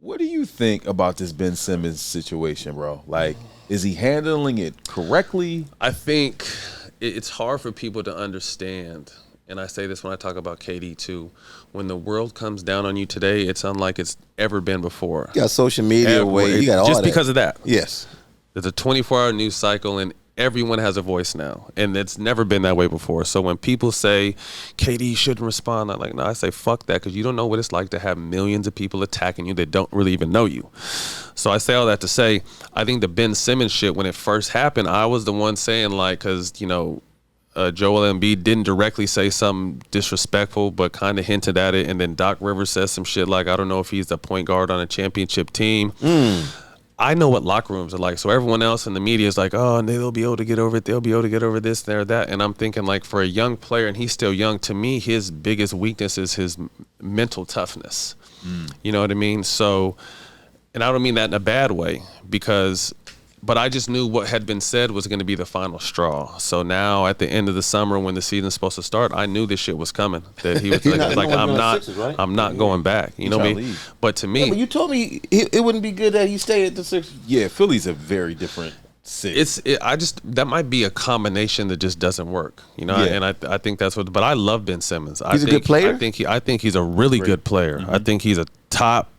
What do you think about this Ben Simmons situation, bro? Like, is he handling it correctly? I think it's hard for people to understand, and I say this when I talk about KD too. When the world comes down on you today, it's unlike it's ever been before. You got social media way. You got all just that. because of that. Yes. There's a 24-hour news cycle, and everyone has a voice now, and it's never been that way before. So when people say KD shouldn't respond, I'm like, no, I say fuck that, because you don't know what it's like to have millions of people attacking you that don't really even know you. So I say all that to say, I think the Ben Simmons shit, when it first happened, I was the one saying, like, because, you know, Joel Embiid didn't directly say something disrespectful, but kind of hinted at it, and then Doc Rivers says some shit like, I don't know if he's the point guard on a championship team. I know what locker rooms are like. So everyone else in the media is like, oh, and they'll be able to get over it. They'll be able to get over this, there, that. And I'm thinking, like, for a young player, and he's still young, to me, his biggest weakness is his mental toughness. You know what I mean? So, and I don't mean that in a bad way, but I just knew what had been said was going to be the final straw. So now at the end of the summer, when the season's supposed to start, I knew this shit was coming. That he was like, I'm not going back. You know what I mean? But to me, but you told me it wouldn't be good that he stay at the Sixers. Yeah, Philly's a very different city. That might be a combination that just doesn't work. You know, and I think that's what. But I love Ben Simmons. He's a good player. I think he's a really good player. I think he's a top,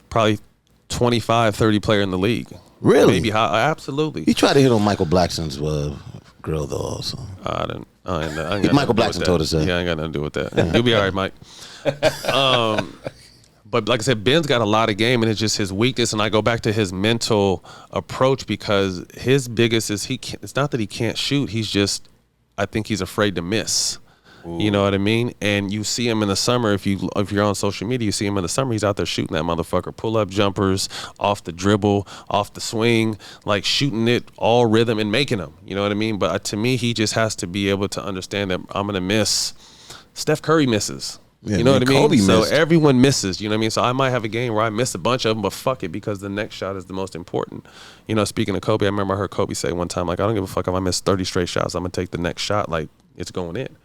probably 25, 30 player in the league. Really? Maybe absolutely. He tried to hit on Michael Blackson's girl though. Also, I ain't Michael Blackson told us that. Yeah, I ain't got nothing to do with that. You'll be all right, Mike. But like I said, Ben's got a lot of game, and it's just his weakness. And I go back to his mental approach, because his biggest is it's not that he can't shoot. I think he's afraid to miss. You know what I mean? And you see him in the summer, if you're on social media, you see him in the summer, he's out there shooting that motherfucker. Pull-up jumpers, off the dribble, off the swing, like shooting it all rhythm and making them. You know what I mean? But to me, he just has to be able to understand that I'm going to miss. Steph Curry misses. Yeah, you know what I mean? So everyone misses, you know what I mean? So I might have a game where I miss a bunch of them, but fuck it, because the next shot is the most important. You know, speaking of Kobe, I remember I heard Kobe say one time, like, I don't give a fuck if I miss 30 straight shots. I'm going to take the next shot like it's going in.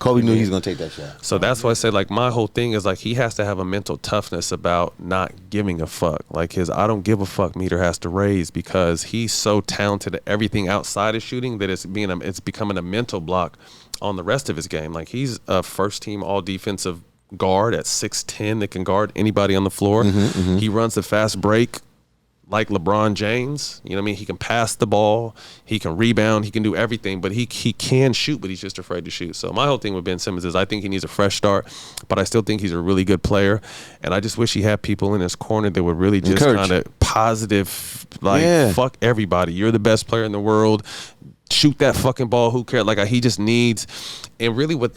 Kobe knew he was going to take that shot. So that's why I say, like, my whole thing is, like, he has to have a mental toughness about not giving a fuck. Like, his I don't give a fuck meter has to raise, because he's so talented at everything outside of shooting that it's becoming a mental block on the rest of his game. Like, he's a first-team all-defensive guard at 6'10" that can guard anybody on the floor. He runs the fast break like LeBron James. You know what I mean? He can pass the ball, he can rebound, he can do everything, but he can shoot, but he's just afraid to shoot. So my whole thing with Ben Simmons is I think he needs a fresh start, but I still think he's a really good player, and I just wish he had people in his corner that would really just kind of positive, like, fuck everybody. You're the best player in the world. Shoot that fucking ball. Who cares? Like, he just needs, and really what